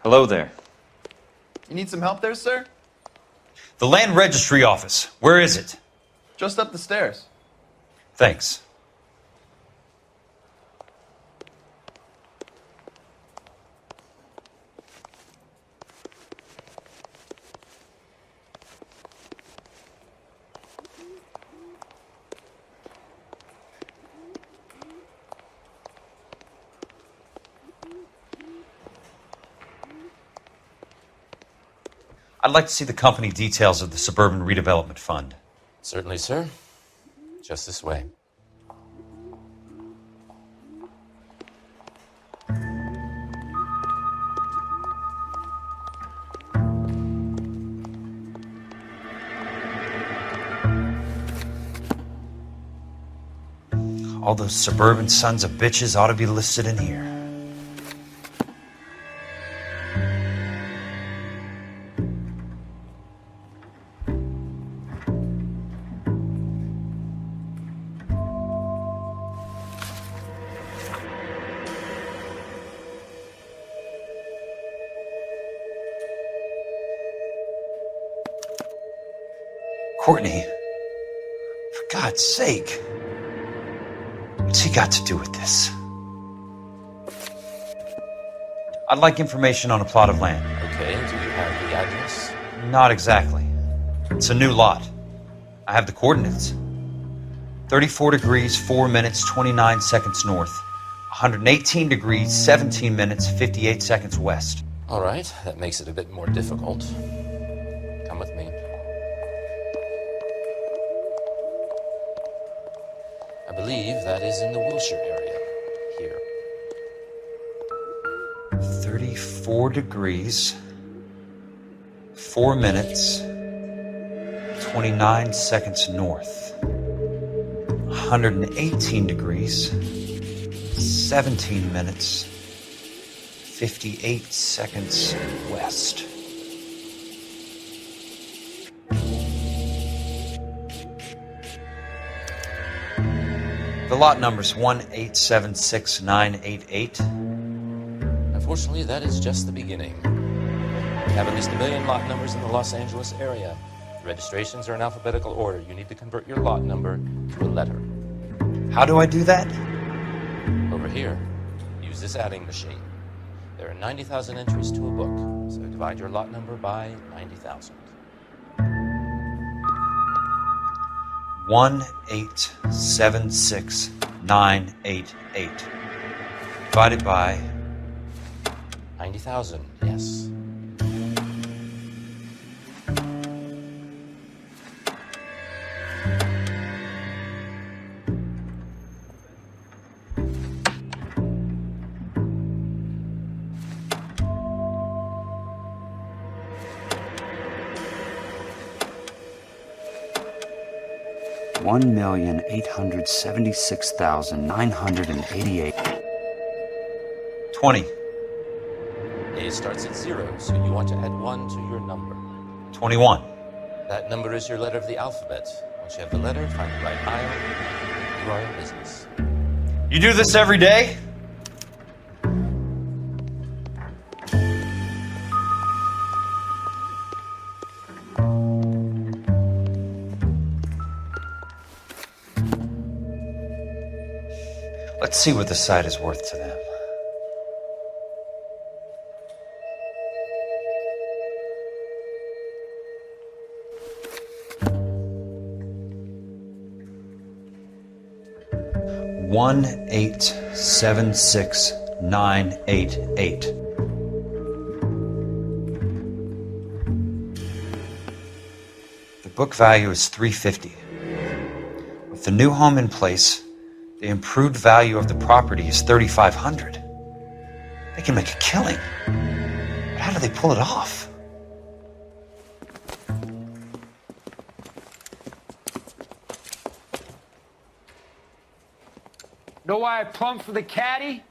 Hello there. You need some help there, sir? The Land Registry Office. Where is it? Just up the stairs. Thanks. I'd like to see the company details of the Suburban Redevelopment Fund. Certainly, sir. Just this way. All those suburban sons of bitches ought to be listed in here. Courtney, for God's sake, what's he got to do with this? I'd like information on a plot of land. Okay, do you have the address? Not exactly. It's a new lot. I have the coordinates. 34 degrees, 4 minutes, 29 seconds north. 118 degrees, 17 minutes, 58 seconds west. All right, that makes it a bit more difficult. Come with me. I believe that is in the Wilshire area, here. 34 degrees, 4 minutes, 29 seconds north. 118 degrees, 17 minutes, 58 seconds west. The lot number's 1876988. Unfortunately, that is just the beginning. We have at least 1 million lot numbers in the Los Angeles area. Registrations are in alphabetical order. You need to convert your lot number to a letter. How do I do that? Over here, use this adding machine. There are 90,000 entries to a book, so divide your lot number by 90,000. 1876988 divided by 90,000, yes. $1,876,988. 20. A starts at 0, so you want to add 1 to your number. 21. That number is your letter of the alphabet. Once you have the letter, find the right aisle. You are in business. You do this every day? Let's see what the site is worth to them. $1,876,988. The book value is $350. With the new home in place, the improved value of the property is $3,500. They can make a killing. But how do they pull it off? Know why I plumbed for the caddy?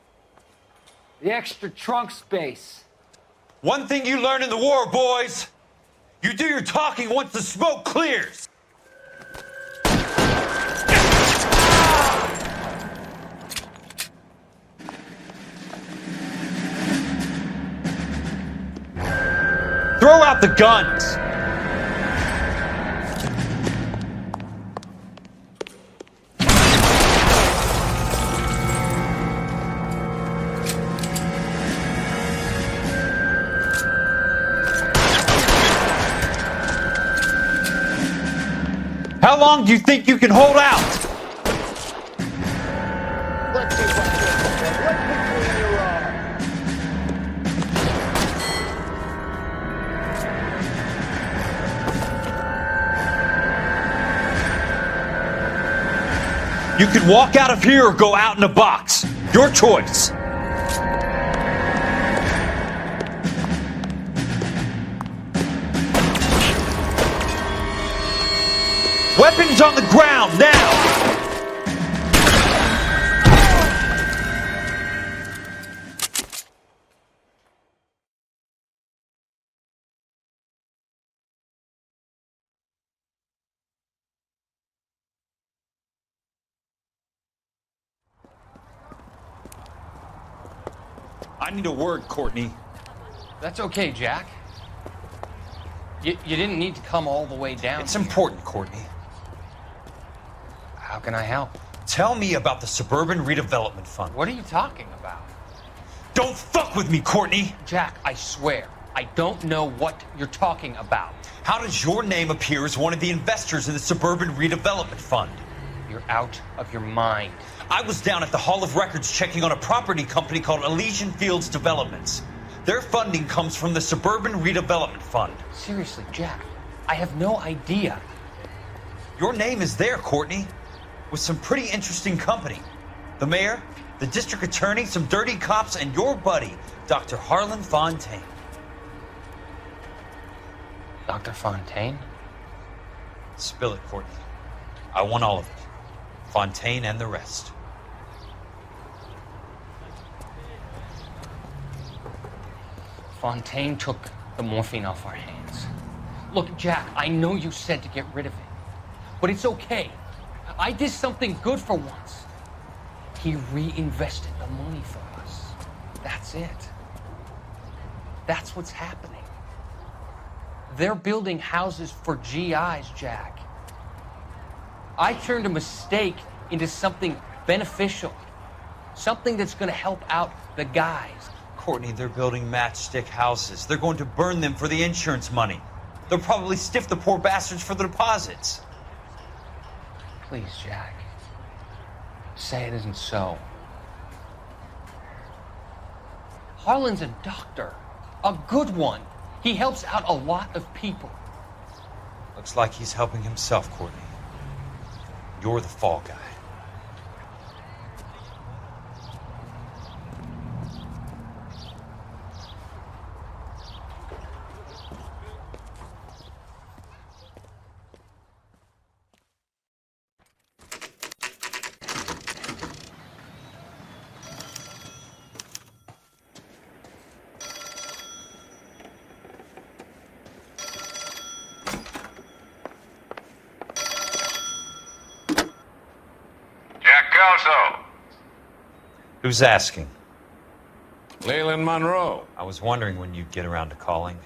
The extra trunk space. One thing you learn in the war, boys. You do your talking once the smoke clears. throw out the guns! How long do you think you can hold out? Let's see what between your arms. You can walk out of here or go out in a box. Your choice. Weapons on the ground, now! I need a word, Courtney. That's okay, Jack. You didn't need to come all the way down. It's important, Courtney. How can I help? Tell me about the Suburban Redevelopment Fund. What are you talking about? Don't fuck with me, Courtney! Jack, I swear, I don't know what you're talking about. How does your name appear as one of the investors in the Suburban Redevelopment Fund? You're out of your mind. I was down at the Hall of Records checking on a property company called Elysian Fields Developments. Their funding comes from the Suburban Redevelopment Fund. Seriously, Jack, I have no idea. Your name is there, Courtney, with some pretty interesting company. The mayor, the district attorney, some dirty cops, and your buddy, Dr. Harlan Fontaine. Dr. Fontaine? Spill it, Courtney. I want all of it. Fontaine and the rest. Fontaine took the morphine off our hands. Look, Jack, I know you said to get rid of it, but it's okay. I did something good for once. He reinvested the money for us. That's it. That's what's happening. They're building houses for GIs, Jack. I turned a mistake into something beneficial. Something that's going to help out the guys. Courtney, they're building matchstick houses. They're going to burn them for the insurance money. They'll probably stiff the poor bastards for the deposits. Please, Jack. Say it isn't so. Harlan's a doctor. A good one. He helps out a lot of people. Looks like he's helping himself, Courtney. You're the fall guy. Who's asking? Leland Monroe. I was wondering when you'd get around to calling.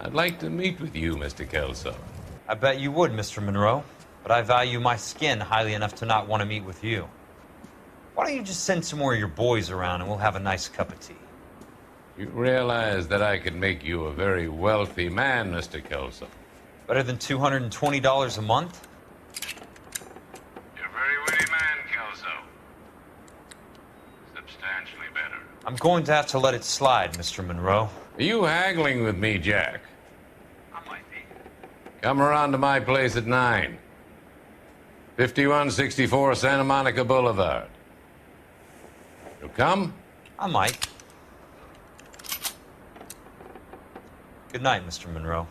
I'd like to meet with you, Mr. Kelso. I bet you would, Mr. Monroe, but I value my skin highly enough to not want to meet with you. Why don't you just send some more of your boys around and we'll have a nice cup of tea? You realize that I could make you a very wealthy man, Mr. Kelso. Better than $220 a month? You're a very witty man, Kelso. Substantially better. I'm going to have to let it slide, Mr. Monroe. Are you haggling with me, Jack? I might be. Come around to my place at 9. 5164 Santa Monica Boulevard. You'll come? I might. Good night, Mr. Monroe.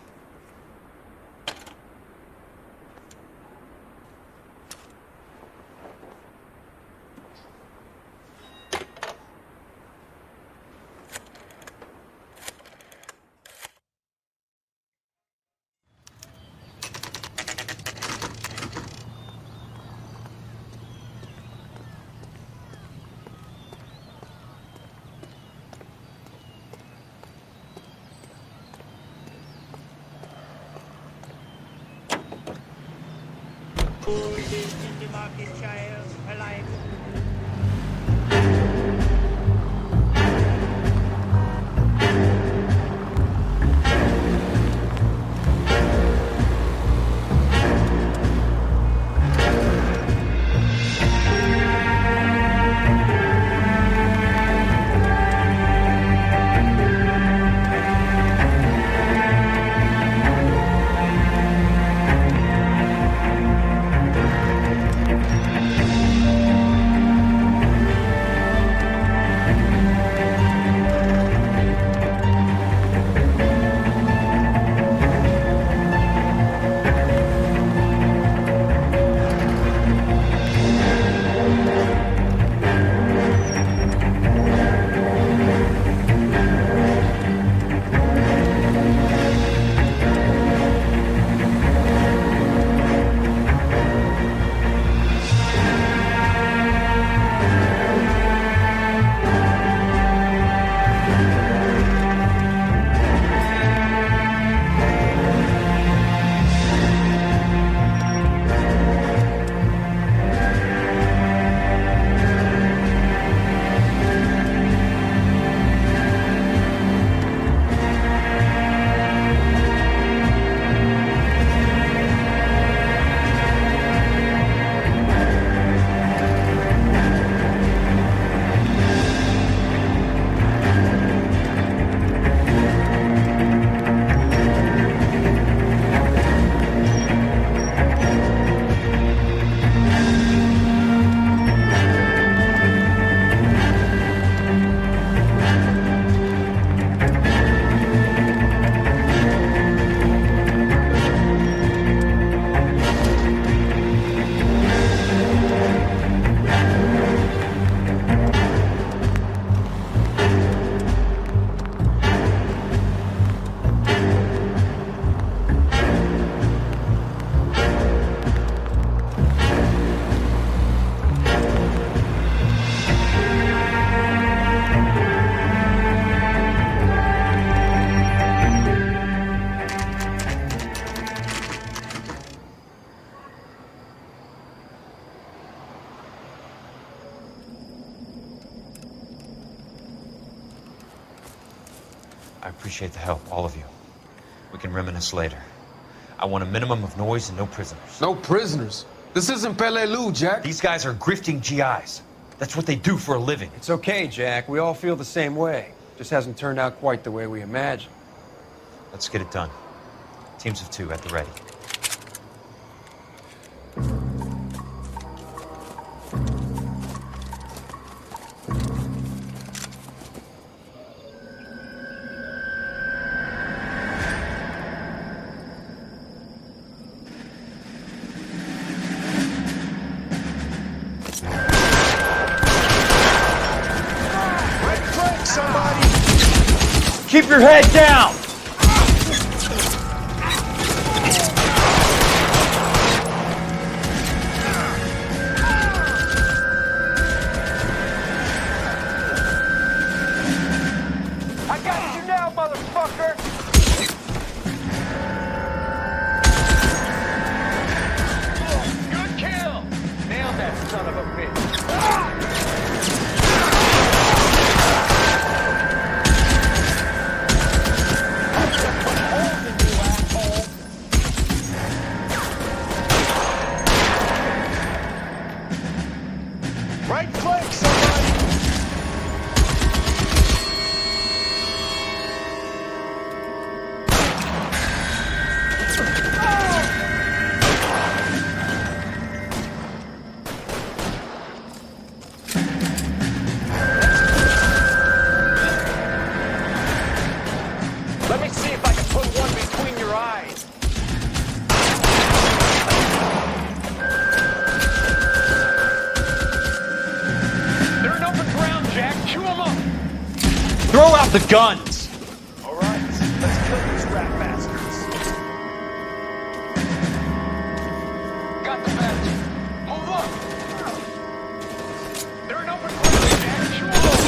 I appreciate the help, all of you. We can reminisce later. I want a minimum of noise and no prisoners. No prisoners? This isn't Peleliu, Jack. These guys are grifting GIs. That's what they do for a living. It's okay, Jack. We all feel the same way. Just hasn't turned out quite the way we imagined. Let's get it done. Teams of 2 at the ready. Keep your head down! I got you now, motherfucker! Good kill! Nailed that son of a bitch. Right click, somebody! Let me see if I can put one between your eyes. They're in open ground, Jack. Chew them up. Throw out the guns! All right, let's kill these rat bastards. Got the badge. Move up. They're in open ground, Jack. Chew them up.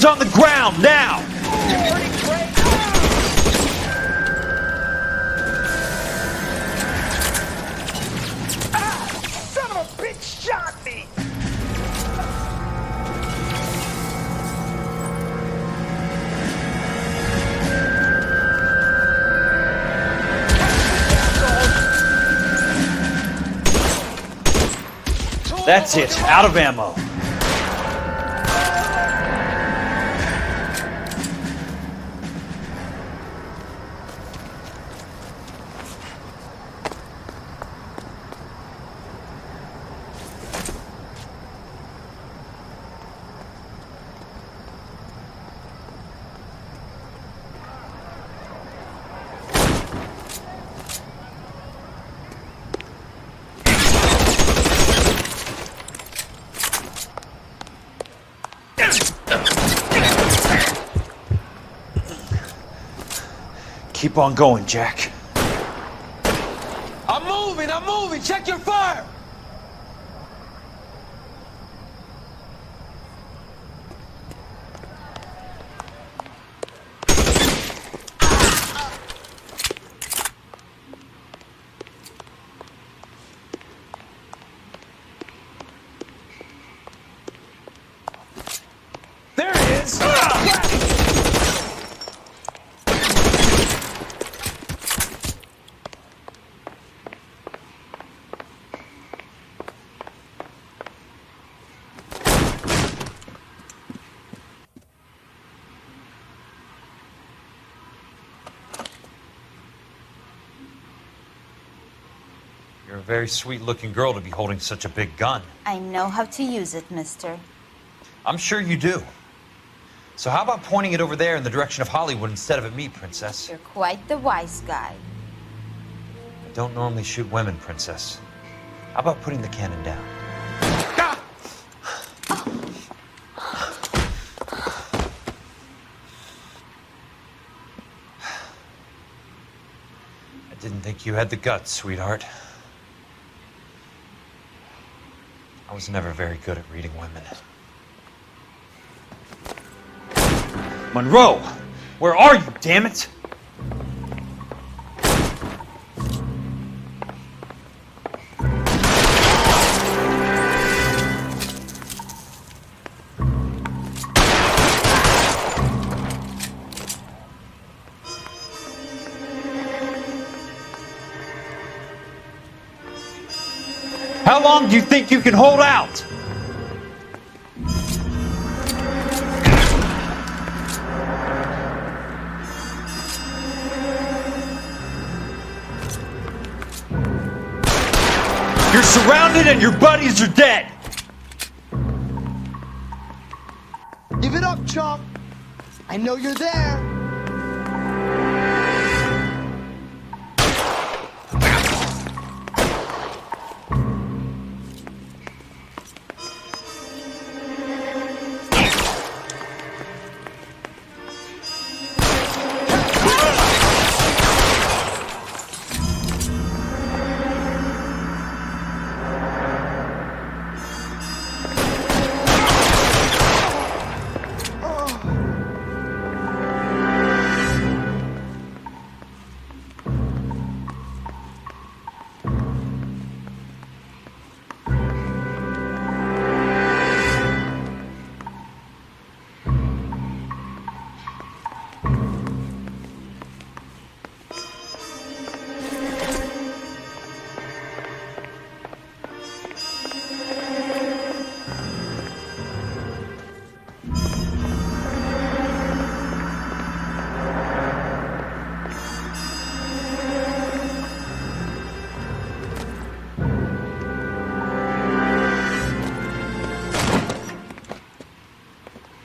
Hands on the ground, now! Son of a bitch shot me! That's it, out of ammo. Keep on going, Jack. I'm moving! Check your fire! There it is! You're a very sweet-looking girl to be holding such a big gun. I know how to use it, mister. I'm sure you do. So how about pointing it over there in the direction of Hollywood instead of at me, Princess? You're quite the wise guy. I don't normally shoot women, Princess. How about putting the cannon down? I didn't think you had the guts, sweetheart. I was never very good at reading women. Monroe! Where are you, damn it? How long do you think you can hold out? You're surrounded and your buddies are dead. Give it up, chump. I know you're there.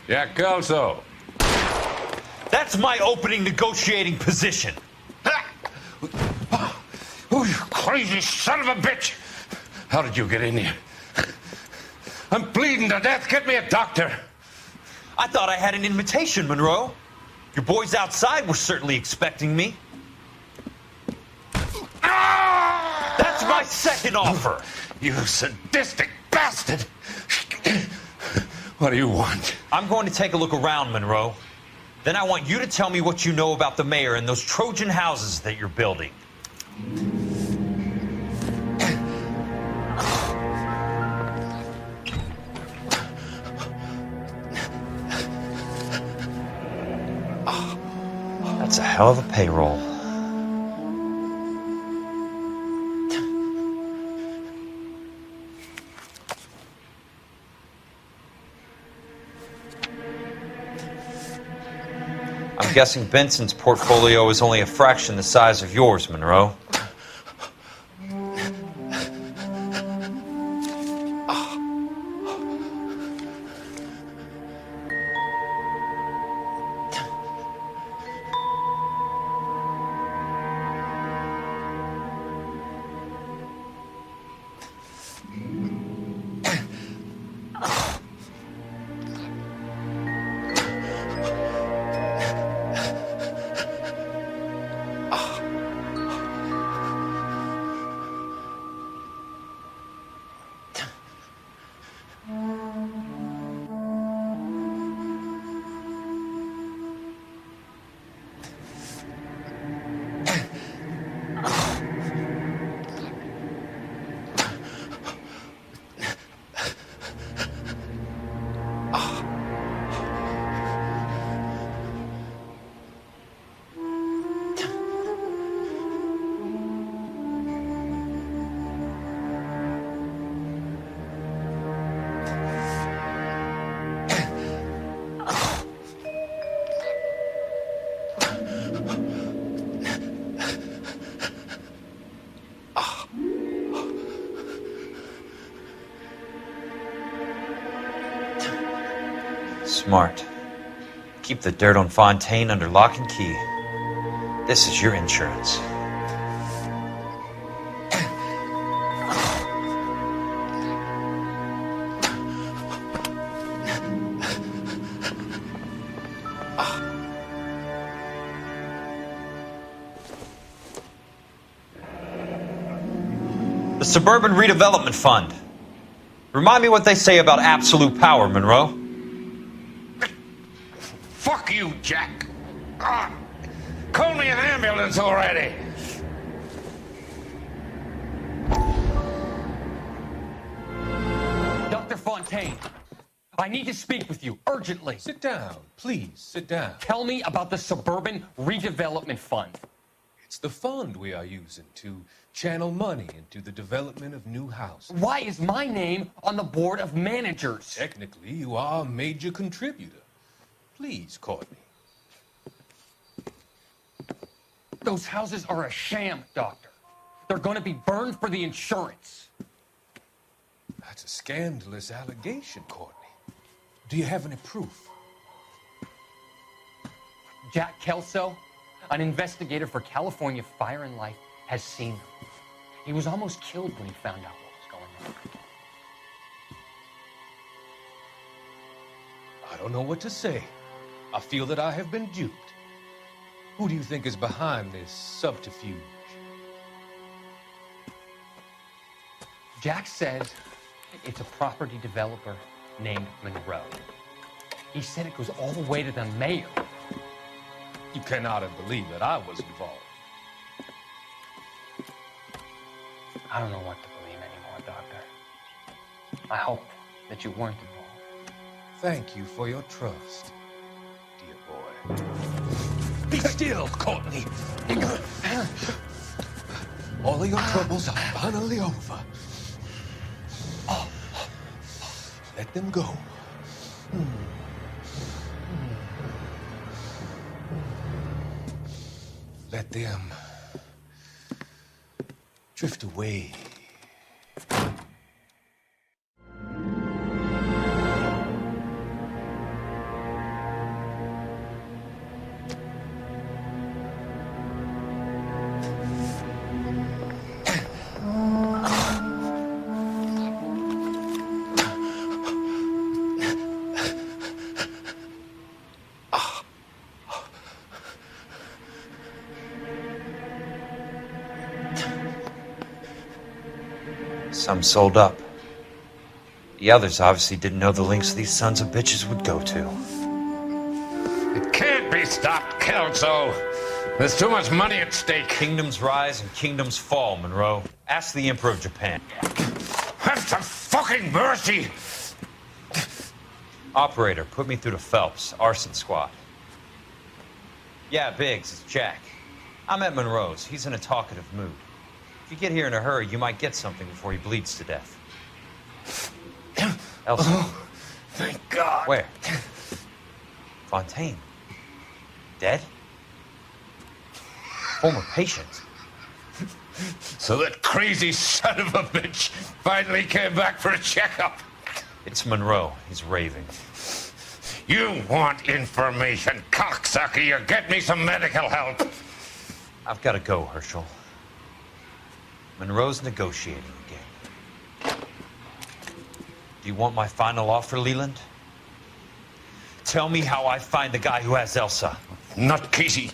Jack Kelso. That's my opening negotiating position. Oh, you crazy son of a bitch! How did you get in here? I'm bleeding to death. Get me a doctor. I thought I had an invitation, Monroe. Your boys outside were certainly expecting me. That's my second offer. You sadistic bastard! What do you want? I'm going to take a look around, Monroe. Then I want you to tell me what you know about the mayor and those Trojan houses that you're building. That's a hell of a payroll. I'm guessing Benson's portfolio is only a fraction the size of yours, Monroe. Smart. Keep the dirt on Fontaine under lock and key. This is your insurance. The Suburban Redevelopment Fund. Remind me what they say about absolute power, Monroe. Fuck you, Jack. Call me an ambulance already. Dr. Fontaine, I need to speak with you urgently. Sit down, please, sit down. Tell me about the Suburban Redevelopment Fund. It's the fund we are using to channel money into the development of new houses. Why is my name on the board of managers? Technically, you are a major contributor. Please, Courtney. Those houses are a sham, Doctor. They're going to be burned for the insurance. That's a scandalous allegation, Courtney. Do you have any proof? Jack Kelso, an investigator for California Fire and Life, has seen them. He was almost killed when he found out what was going on. I don't know what to say. I feel that I have been duped. Who do you think is behind this subterfuge? Jack says it's a property developer named Monroe. He said it goes all the way to the mayor. You cannot have believed that I was involved. I don't know what to believe anymore, Doctor. I hope that you weren't involved. Thank you for your trust, dear boy. Be still, Courtney. All of your troubles are finally over. Let them go. Let them drift away. Some sold up. The others obviously didn't know the lengths these sons of bitches would go to. It can't be stopped, Kelso. There's too much money at stake. Kingdoms rise and kingdoms fall, Monroe. Ask the Emperor of Japan. Have some fucking mercy! Operator, put me through to Phelps, arson squad. Yeah, Biggs, it's Jack. I'm at Monroe's. He's in a talkative mood. If you get here in a hurry, you might get something before he bleeds to death. Elsa. Oh, thank God. Where? Fontaine. Dead? Former patient. So that crazy son of a bitch finally came back for a checkup. It's Monroe. He's raving. You want information, cocksucker. You get me some medical help. I've got to go, Herschel. Monroe's negotiating again. Do you want my final offer, Leland? Tell me how I find the guy who has Elsa. Not Casey.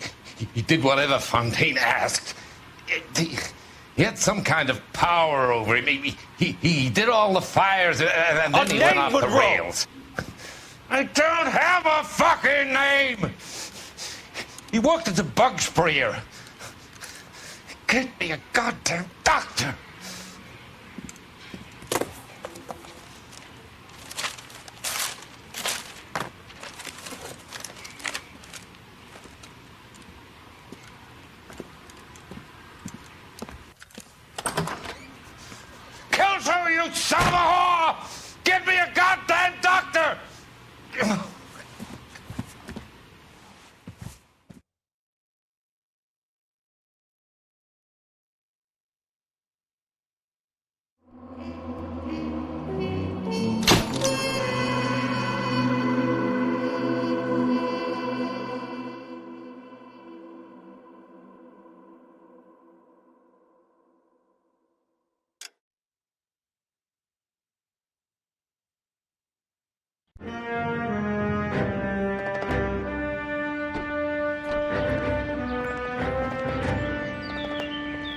He did whatever Fontaine asked. He had some kind of power over him. He did all the fires and then he went off the rails. I don't have a fucking name! He worked as a bug sprayer. Get me a goddamn doctor! Kelso, you son of a whore! Get me a goddamn doctor!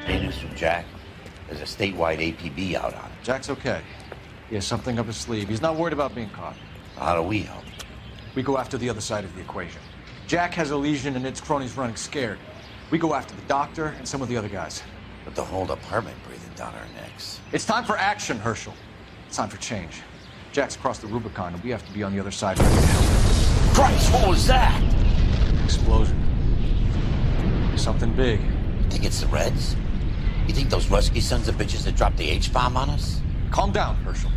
Hey, news from Jack. There's a statewide APB out on it. Jack's okay. He has something up his sleeve. He's not worried about being caught. How do we help? We go after the other side of the equation. Jack has a legion and its cronies running scared. We go after the doctor and some of the other guys. But the whole department breathing down our necks. It's time for action, Herschel. It's time for change. Jack's crossed the Rubicon, and we have to be on the other side ready to help. Christ, what was that? Explosion. Something big. You think it's the Reds? You think those Rusky sons of bitches that dropped the H-bomb on us? Calm down, Herschel.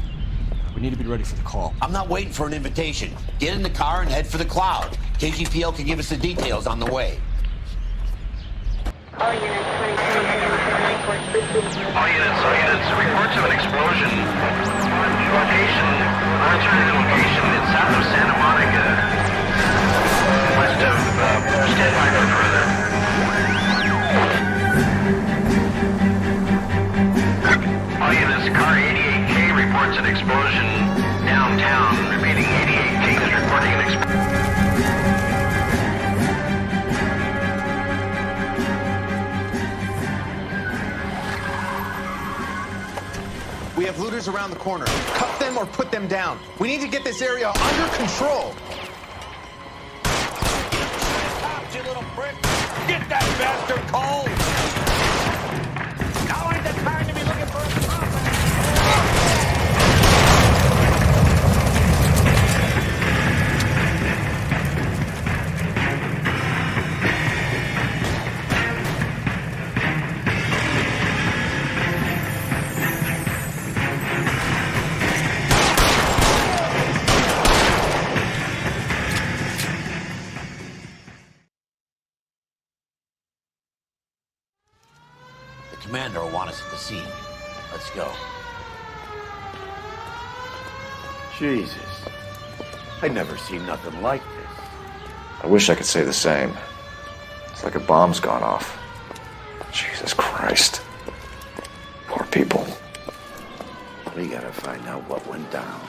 We need to be ready for the call. I'm not waiting for an invitation. Get in the car and head for the cloud. KGPL can give us the details on the way. All units, reports of an explosion. Location, alternative location. It's south of Santa Monica. West of, stand by for further. All units, car 88K reports an explosion downtown. Repeating, 88K is reporting an explosion. We have looters around the corner. Cut them or put them down. We need to get this area under control. Cops, you little prick! Get that bastard cold! Now ain't the time to be looking for a profit! Commander will want us at the scene. Let's go. Jesus. I've never seen nothing like this. I wish I could say the same. It's like a bomb's gone off. Jesus Christ. Poor people. We gotta find out what went down.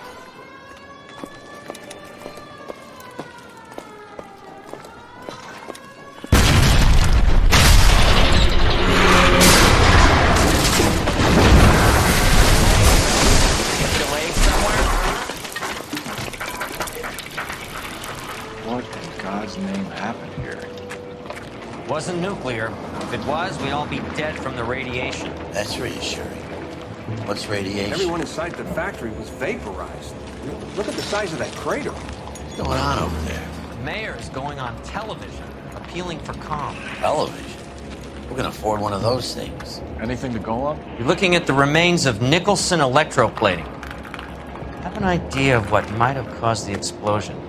Delayed somewhere? wasn't nuclear. If it was, we'd all be dead from the radiation. That's reassuring. What's radiation? Everyone inside the factory was vaporized. Look at the size of that crater. What's going on over there? The mayor's going on television, appealing for calm. Television? Who can afford one of those things? Anything to go on? You're looking at the remains of Nicholson electroplating. I have an idea of what might have caused the explosion.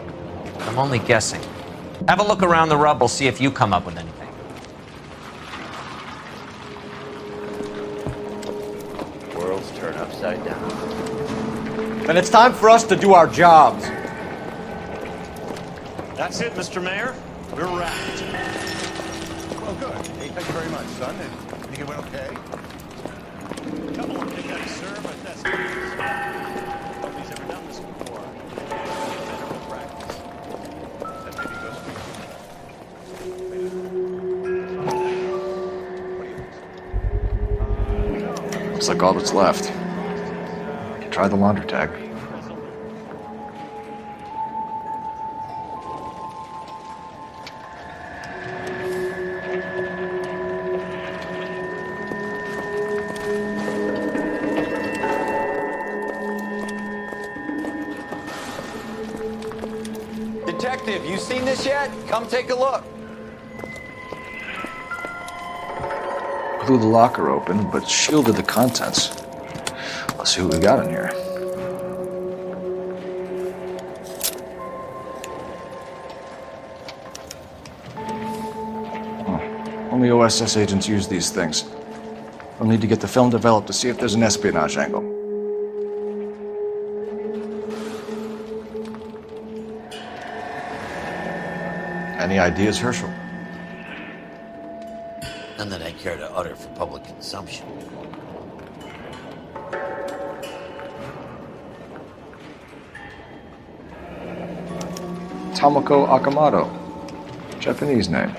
I'm only guessing. Have a look around the rubble, see if you come up with anything. World's turned upside down. Then it's time for us to do our jobs. That's it, Mr. Mayor. We're wrapped. Oh, good. Hey, thank you very much, son. And you think it went okay? Couple of hiccups, sir, but that's nobody's ever done this before. Federal practice. That maybe goes Looks like all that's left. Try the laundry tag. Detective, you seen this yet? Come take a look. Blew the locker open, but shielded the contents. Let's see what we got in here. Only OSS agents use these things. We'll need to get the film developed to see if there's an espionage angle. Any ideas, Herschel? None that I care to utter for public consumption. Tomoko Akamoto. Japanese name.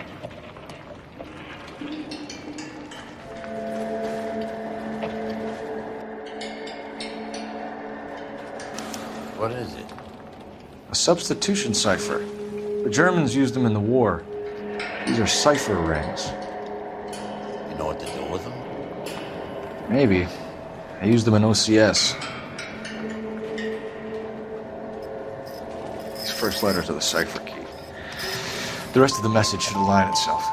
What is it? A substitution cipher. The Germans used them in the war. These are cipher rings. You know what to do with them? Maybe. I used them in OCS. These first letters are the cipher key. The rest of the message should align itself.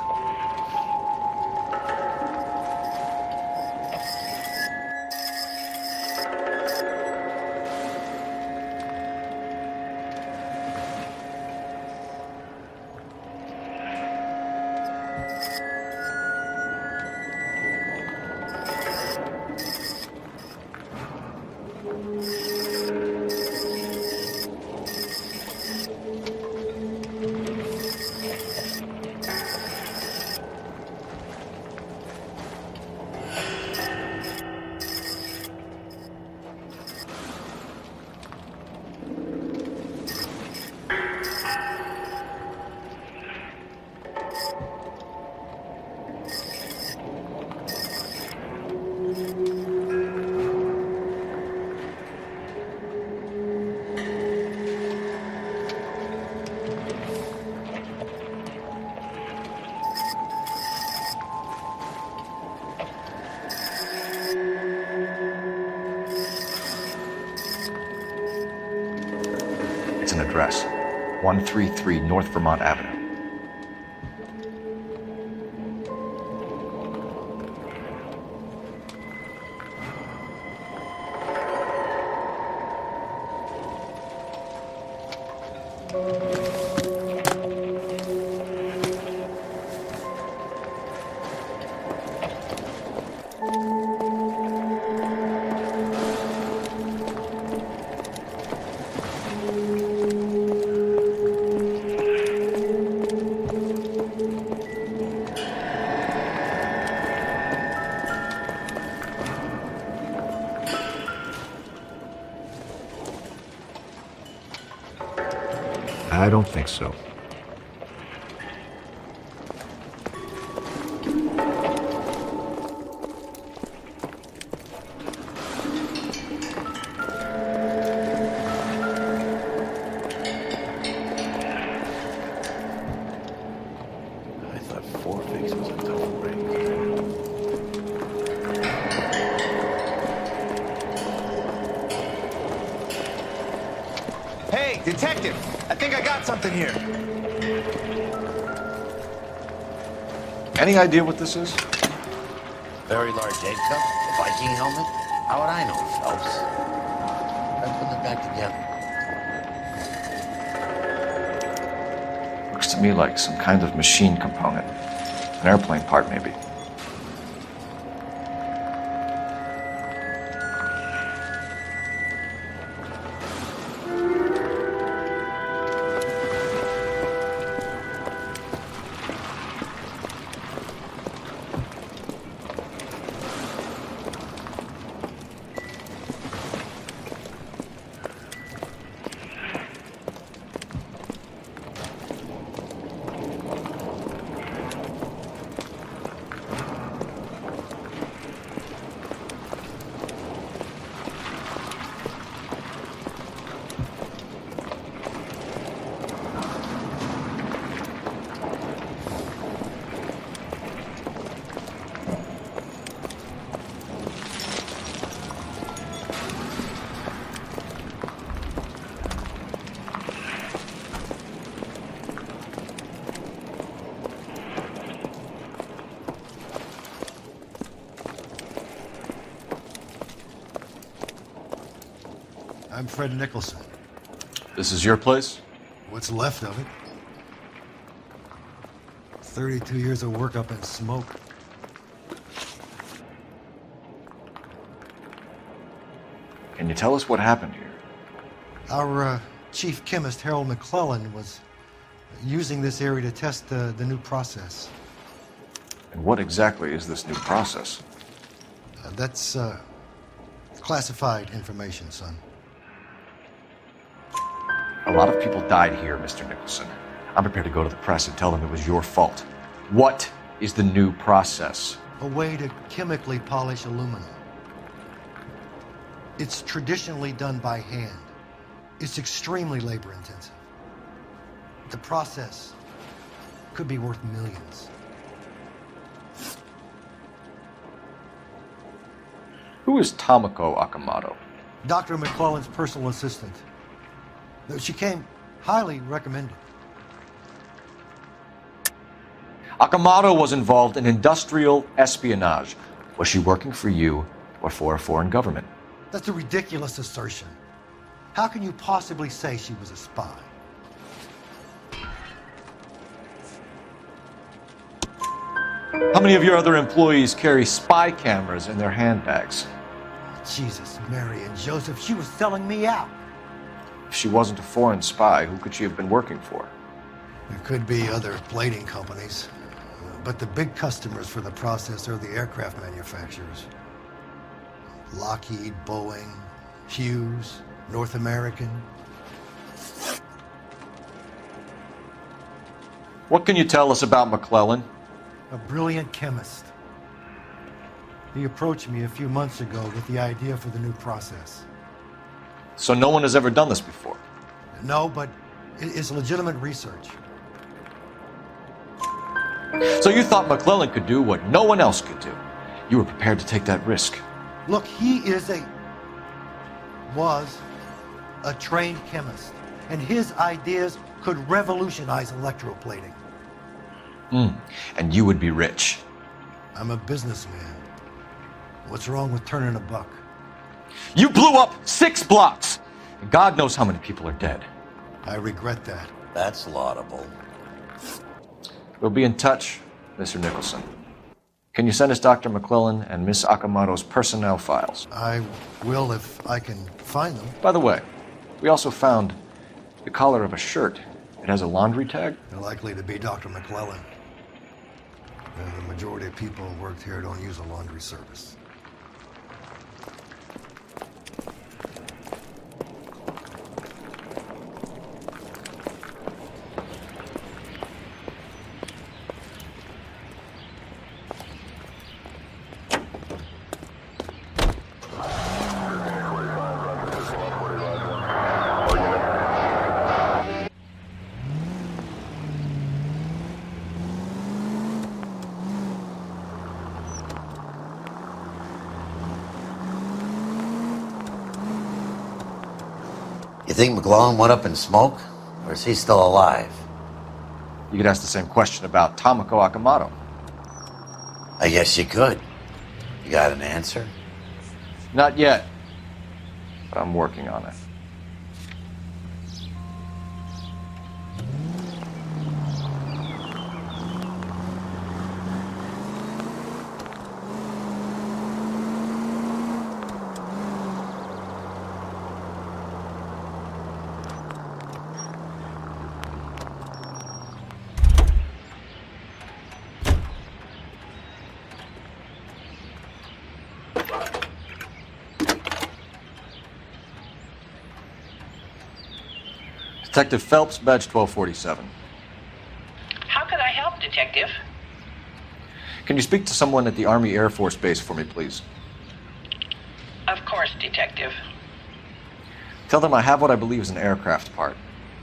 It's an address. 133 North Vermont Avenue. I don't think so. I thought 4 fix Hey, detective! I think I got something here. Any idea what this is? Very large egg cup, a Viking helmet. How would I know, Phelps? Try putting it back together. Looks to me like some kind of machine component. An airplane part, maybe. I'm Fred Nicholson. This is your place? What's left of it. 32 years of work up in smoke. Can you tell us what happened here? Our chief chemist, Harold McClellan, was using this area to test the new process. And what exactly is this new process? That's classified information, son. A lot of people died here, Mr. Nicholson. I'm prepared to go to the press and tell them it was your fault. What is the new process? A way to chemically polish aluminum. It's traditionally done by hand. It's extremely labor intensive. The process could be worth millions. Who is Tomoko Akamoto? Dr. McClellan's personal assistant. She came highly recommended. Akamoto was involved in industrial espionage. Was she working for you or for a foreign government? That's a ridiculous assertion. How can you possibly say she was a spy? How many of your other employees carry spy cameras in their handbags? Jesus, Mary and Joseph, she was selling me out. If she wasn't a foreign spy, who could she have been working for? There could be other plating companies, but the big customers for the process are the aircraft manufacturers. Lockheed, Boeing, Hughes, North American. What can you tell us about McClellan? A brilliant chemist. He approached me a few months ago with the idea for the new process. So no one has ever done this before? No, but it's legitimate research. So you thought McClellan could do what no one else could do. You were prepared to take that risk. Look, was a trained chemist, and his ideas could revolutionize electroplating. And you would be rich. I'm a businessman. What's wrong with turning a buck? You blew up 6 blocks! And God knows how many people are dead. I regret that. That's laudable. We'll be in touch, Mr. Nicholson. Can you send us Dr. McClellan and Miss Akamoto's personnel files? I will if I can find them. By the way, we also found the collar of a shirt. It has a laundry tag. They're likely to be Dr. McClellan. The majority of people who worked here don't use a laundry service. You think McGlone went up in smoke? Or is he still alive? You could ask the same question about Tomoko Akamoto. I guess you could. You got an answer? Not yet. But I'm working on it. Detective Phelps, badge 1247. How can I help, Detective? Can you speak to someone at the Army Air Force Base for me, please? Of course, Detective. Tell them I have what I believe is an aircraft part.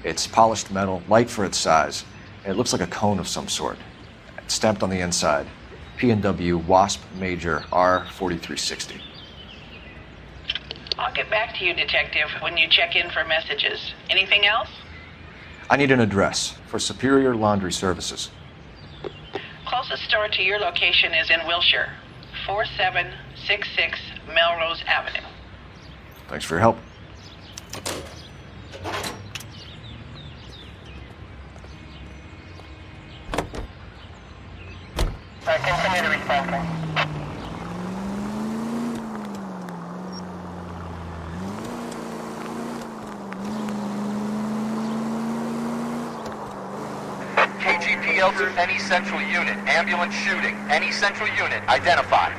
It's polished metal, light for its size, and it looks like a cone of some sort. It's stamped on the inside. P&W Wasp Major R4360. I'll get back to you, Detective, when you check in for messages. Anything else? I need an address for Superior Laundry Services. Closest store to your location is in Wilshire, 4766 Melrose Avenue. Thanks for your help. Continue to respond. KGPL to any central unit. Ambulance shooting. Any central unit. Identify.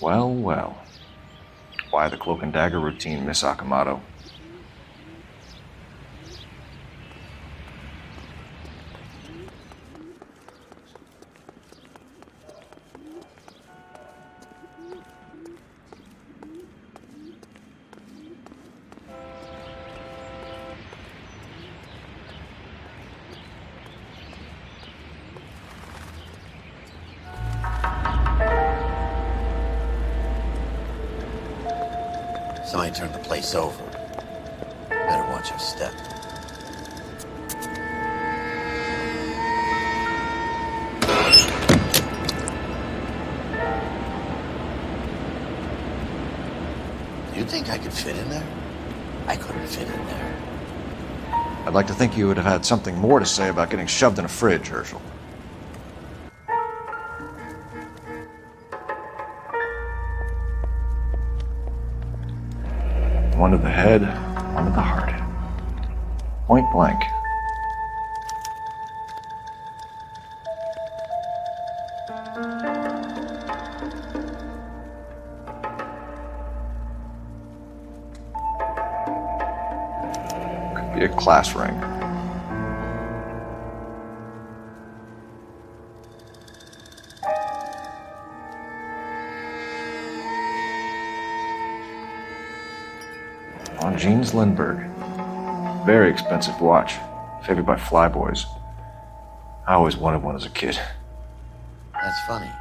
Well, well. Why the cloak and dagger routine, Miss Akamoto? Somebody turned the place over. Better watch your step. You think I could fit in there? I couldn't fit in there. I'd like to think you would have had something more to say about getting shoved in a fridge, Herschel. One to the head, one to the heart. Point blank. Could be a class ring. On Jeans Lindbergh. Very expensive watch. Favored by flyboys. I always wanted one as a kid. That's funny.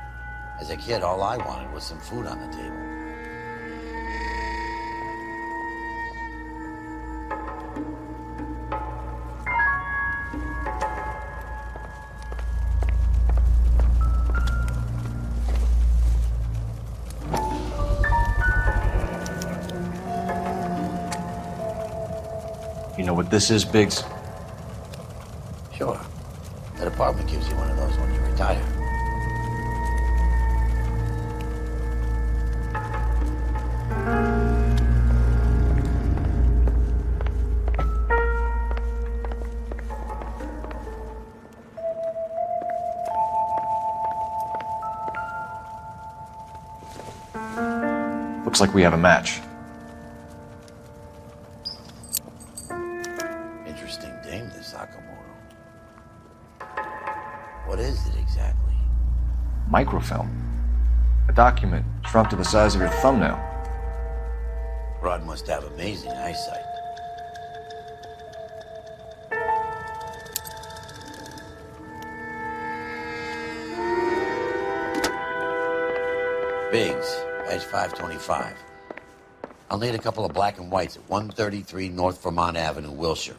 As a kid, all I wanted was some food on the table. You know what this is, Biggs? Sure. That apartment gives you one of those when you retire. Looks like we have a match. Interesting dame, this Sakamoto. What is it exactly? Microfilm. A document shrunk to the size of your thumbnail. Rod must have amazing eyesight. Biggs, badge 525. I'll need a couple of black and whites at 133 North Vermont Avenue, Wilshire.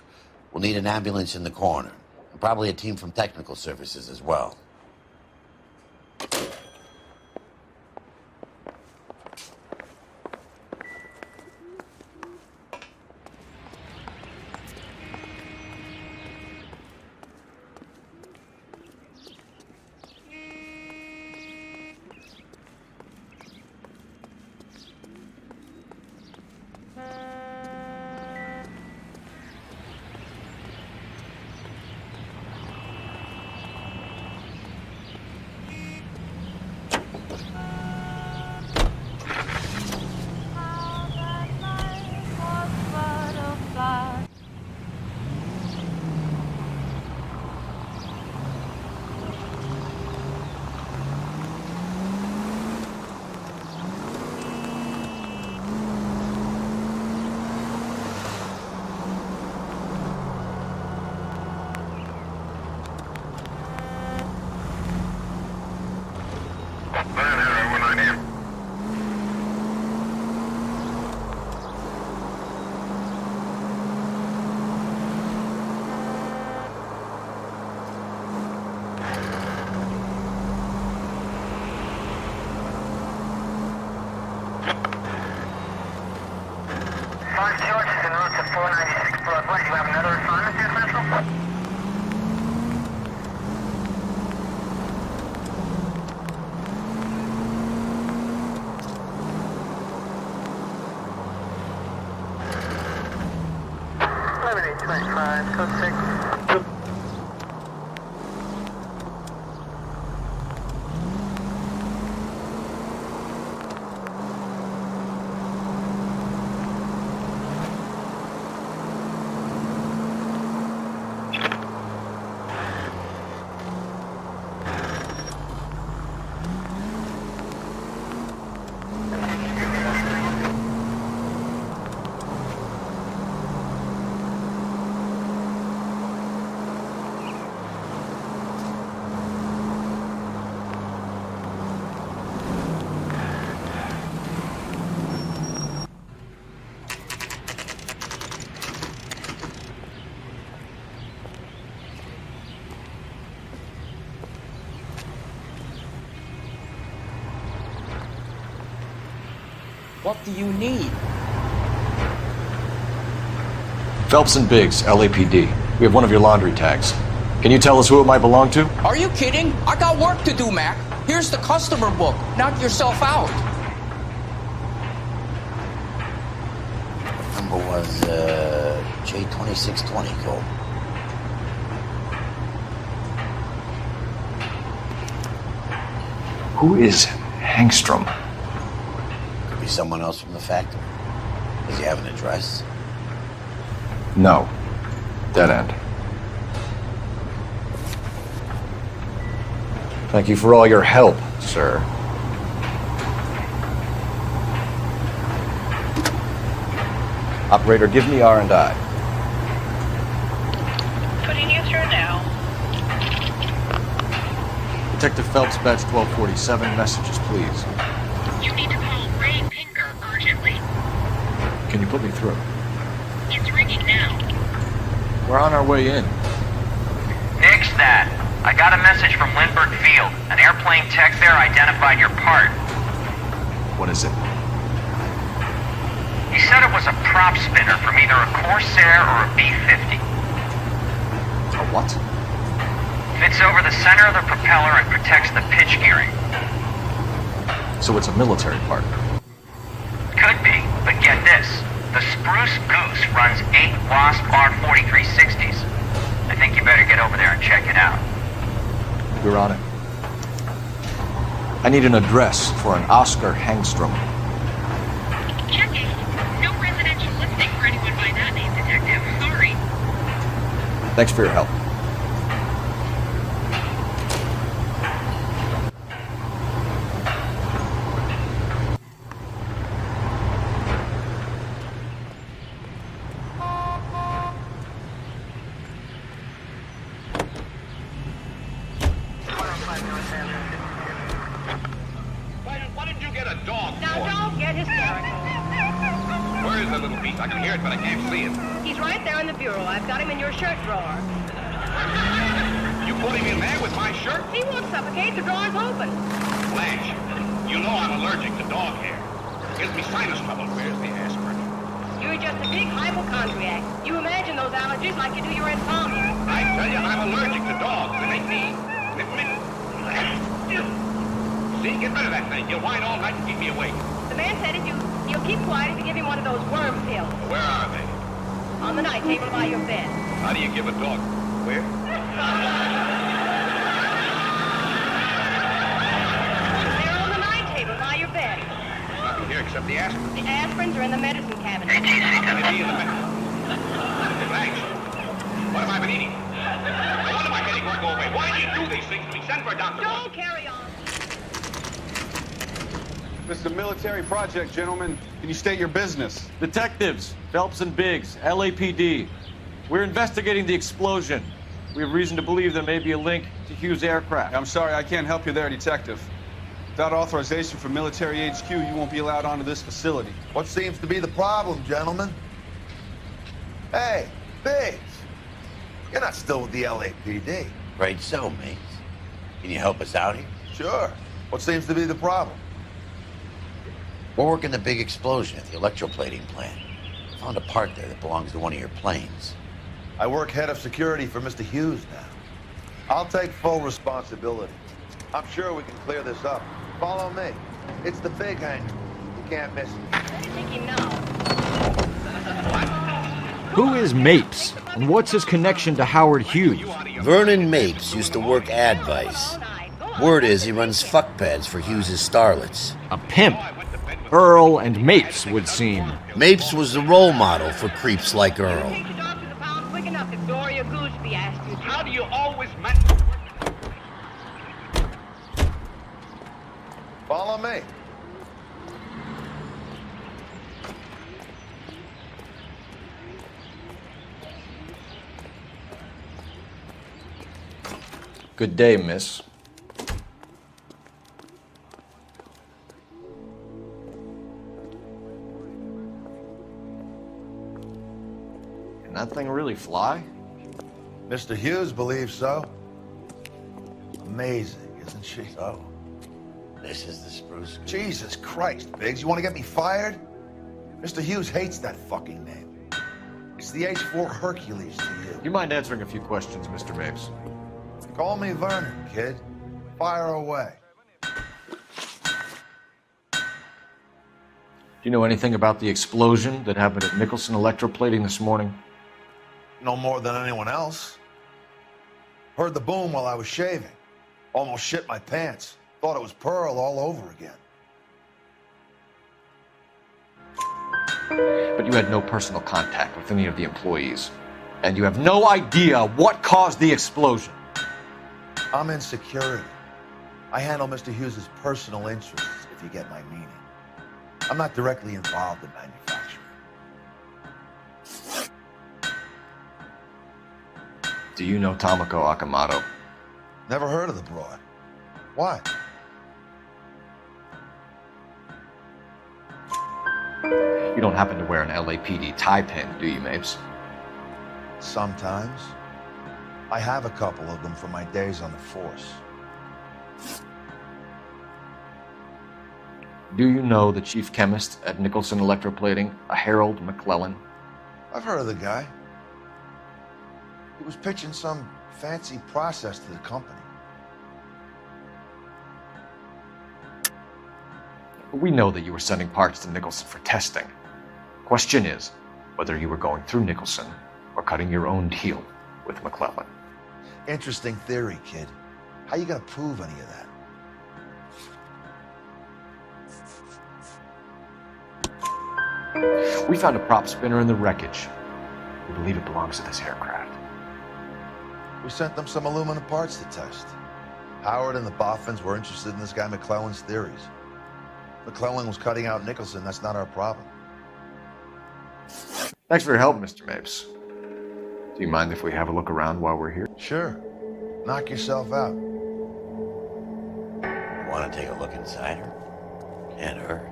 We'll need an ambulance in the corner, and probably a team from technical services as well. What do you need? Phelps and Biggs, LAPD. We have one of your laundry tags. Can you tell us who it might belong to? Are you kidding? I got work to do, Mac. Here's the customer book. Knock yourself out. Number was J2620, Cole. Who is Hangstrom? Could be someone else from the factory. Does he have an address? No. Dead end. Thank you for all your help, sir. Operator, give me R&I. Putting you through now. Detective Phelps, badge 1247. Messages, please. You need to call Ray Pinker urgently. Can you put me through? It's ringing now. We're on our way in. Nix that. I got a message from Lindbergh Field. An airplane tech there identified your part. What is it? He said it was a prop spinner from either a Corsair or a B-50. A what? Fits over the center of the propeller and protects the pitch gearing. So it's a military part. Could be, but get this. The Spruce Goose runs 8 Wasp R-4360s. I think you better get over there and check it out. We're on it. I need an address for an Oscar Hangstrom. Checking. No residential listing for anyone by that name, Detective. Sorry. Thanks for your help. What did you get a dog Now for? don't get hysterical. Where is the little beast? I can hear it, but I can't see it. He's right there in the bureau. I've got him in your shirt drawer. You put him in there with my shirt? He won't suffocate. The drawer's open. Blanche, you know I'm allergic to dog hair. Gives me sinus trouble. Where's the aspirin? You're just a big hypochondriac. You imagine those allergies like you do your insomnia. I tell you, I'm allergic to dogs. They make me... See, get rid of that thing. You'll whine all night and keep me awake. The man said if you'll keep quiet if you give him one of those worm pills. Where are they? On the night table by your bed. How do you give a dog? Where? They're on the night table by your bed. Nothing here except the aspirin. The aspirins are in the medicine cabinet. Maybe in the medicine. Blanche, what have I been eating? No wonder my headache won't go away. Why do you do these things to me? Send for a doctor. Don't carry on. This is a military project, gentlemen. Can you state your business? Detectives, Phelps and Biggs, LAPD. We're investigating the explosion. We have reason to believe there may be a link to Hughes' aircraft. I'm sorry, I can't help you there, Detective. Without authorization from military HQ, you won't be allowed onto this facility. What seems to be the problem, gentlemen? Hey, Biggs. You're not still with the LAPD. Right so, mate. Can you help us out here? Sure. What seems to be the problem? We're working the big explosion at the electroplating plant. Found a part there that belongs to one of your planes. I work head of security for Mr. Hughes now. I'll take full responsibility. I'm sure we can clear this up. Follow me. It's the big hangar. You can't miss it. What do you think you know? Who is Mapes? And what's his connection to Howard Hughes? Vernon Mapes used to work Advice. Word is he runs fuck pads for Hughes' starlets. A pimp. Earl and Mapes would seem. Mapes was the role model for creeps like Earl. Take your dog to the pound quick enough if Gloria Gooseby asked you to. How do you always manage? Follow me. Good day, miss. Can that thing really fly? Mr. Hughes believes so. Amazing, isn't she? So, this is the Spruce Goose. Jesus Christ, Biggs, you want to get me fired? Mr. Hughes hates that fucking name. It's the H-4 Hercules to you. You mind answering a few questions, Mr. Mapes? Call me Vernon, kid. Fire away. Do you know anything about the explosion that happened at Nicholson Electroplating this morning? No more than anyone else. Heard the boom while I was shaving. Almost shit my pants. Thought it was Pearl all over again. But you had no personal contact with any of the employees. And you have no idea what caused the explosion. I'm in security. I handle Mr. Hughes' personal interests, if you get my meaning. I'm not directly involved in manufacturing. Do you know Tomoko Akamoto? Never heard of the broad. Why? You don't happen to wear an LAPD tie pin, do you, Mapes? Sometimes. I have a couple of them from my days on the force. Do you know the chief chemist at Nicholson Electroplating, a Harold McClellan? I've heard of the guy. He was pitching some fancy process to the company. We know that you were sending parts to Nicholson for testing. Question is whether you were going through Nicholson or cutting your own deal with McClellan. Interesting theory, kid. How you gonna prove any of that? We found a prop spinner in the wreckage. We believe it belongs to this aircraft. We sent them some aluminum parts to test. Howard and the Boffins were interested in this guy McClellan's theories. McClellan was cutting out Nicholson. That's not our problem. Thanks for your help, Mr. Mapes. Do you mind if we have a look around while we're here? Sure. Knock yourself out. Want to take a look inside her? Can't hurt.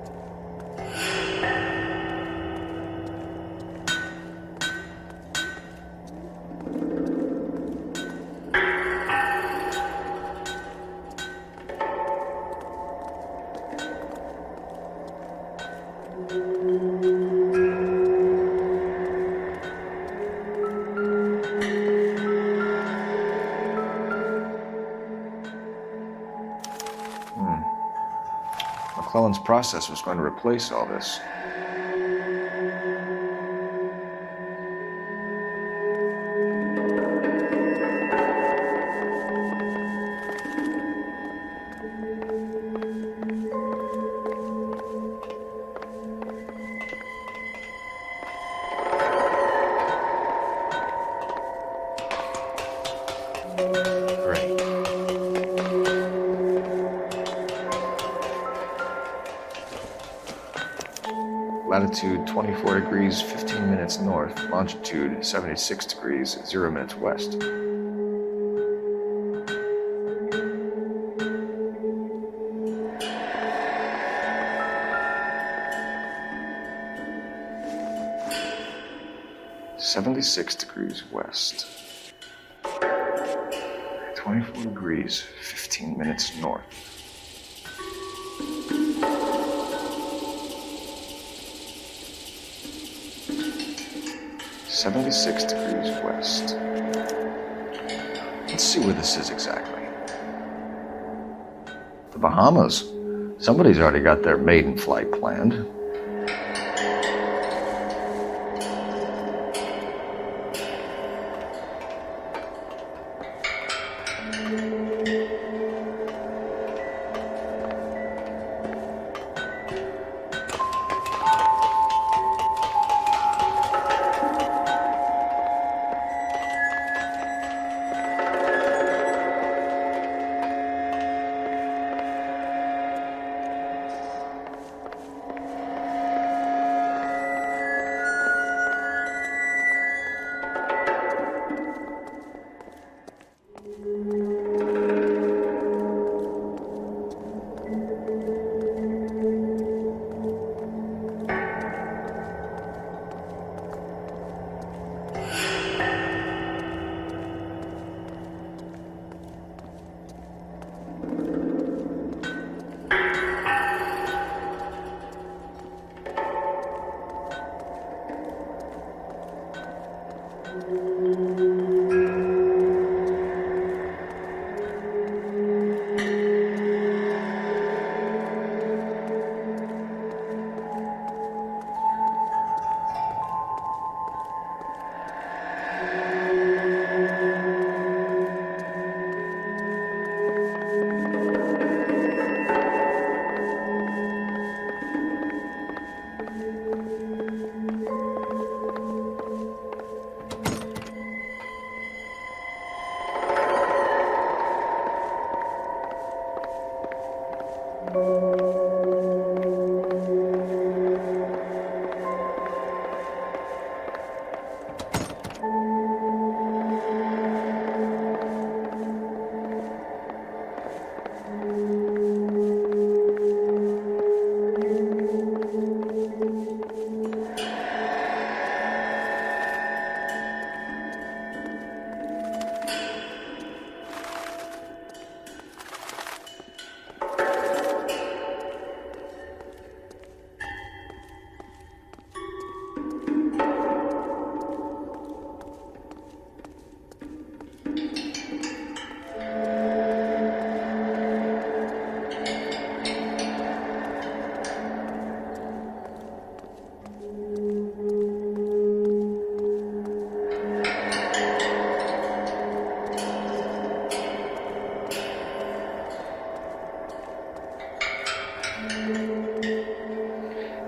McClellan's process was going to replace all this. Latitude 24 degrees, 15 minutes north. Longitude 76 degrees, 0 minutes west. (76 degrees west). 24 degrees, 15 minutes north. 76 degrees west. Let's see where this is exactly. The Bahamas. Somebody's already got their maiden flight planned.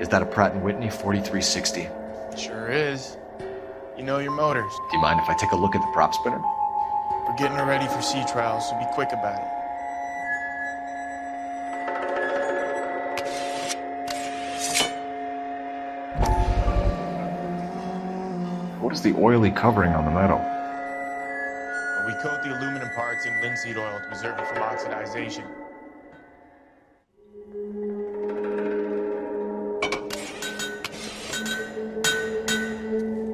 Is that a Pratt & Whitney 4360? Sure is. You know your motors. Do you mind if I take a look at the prop spinner? We're getting her ready for sea trials, so be quick about it. What is the oily covering on the metal? We coat the aluminum parts in linseed oil to preserve it from oxidization.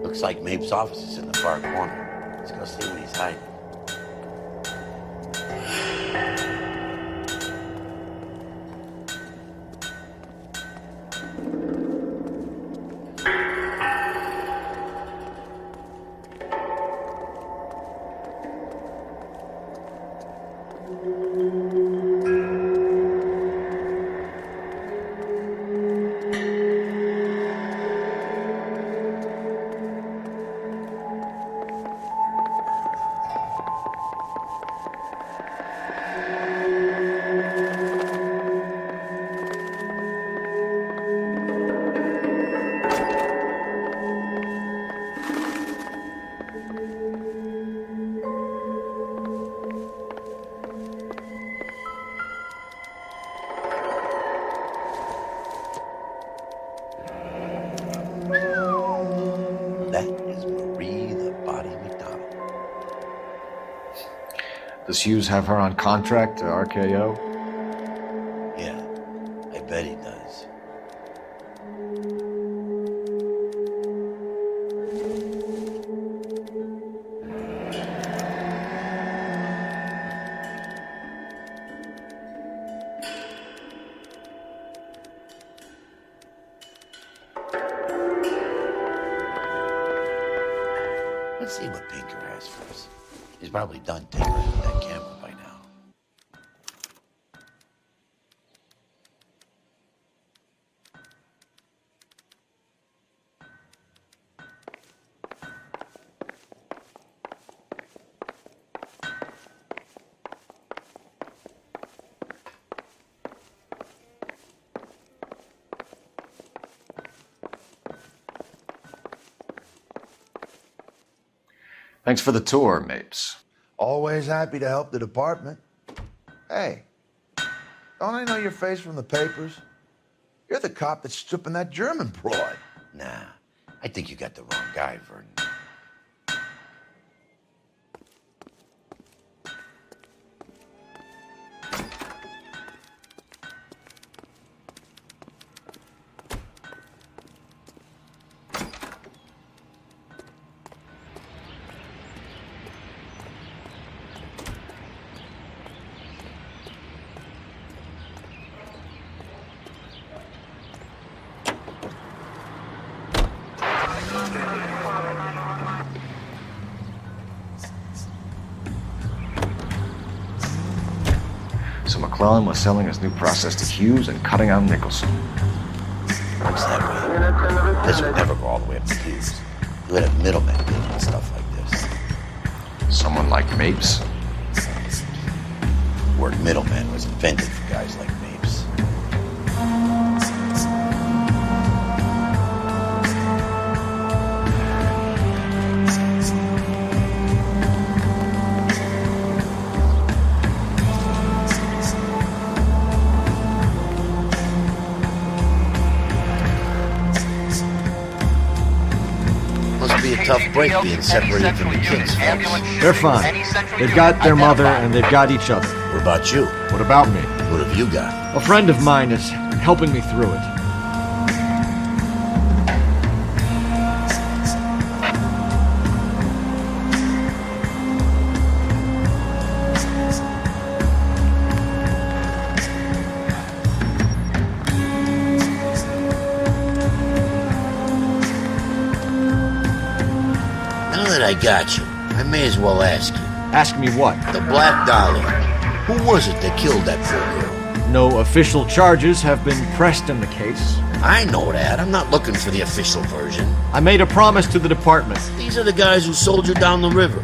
Looks like Mapes' office is in the far corner. Let's go see what he's hiding. Does Hughes have her on contract to RKO? Yeah, I bet he does. Let's see what Pinker has for us. He's probably done tinkering with that camera by now. Thanks for the tour, Mapes. Always happy to help the department. Hey, don't I know your face from the papers? You're the cop that's stripping that German broad. Nah, I think you got the wrong guy, Vernon. So McClellan was selling his new process to Hughes and cutting out Nicholson. Looks that way. This would never go all the way up to Hughes. You would have middlemen doing stuff like this. Someone like Mapes? The word middleman was invented for guys like Mapes. Be a tough break being separated from the kids, folks. They're fine. They've got their mother and they've got each other. What about you? What about me? What have you got? A friend of mine is helping me through it. I got you. I may as well ask you. Ask me what? The Black Dollar. Who was it that killed that poor girl? No official charges have been pressed in the case. I know that. I'm not looking for the official version. I made a promise to the department. These are the guys who sold you down the river.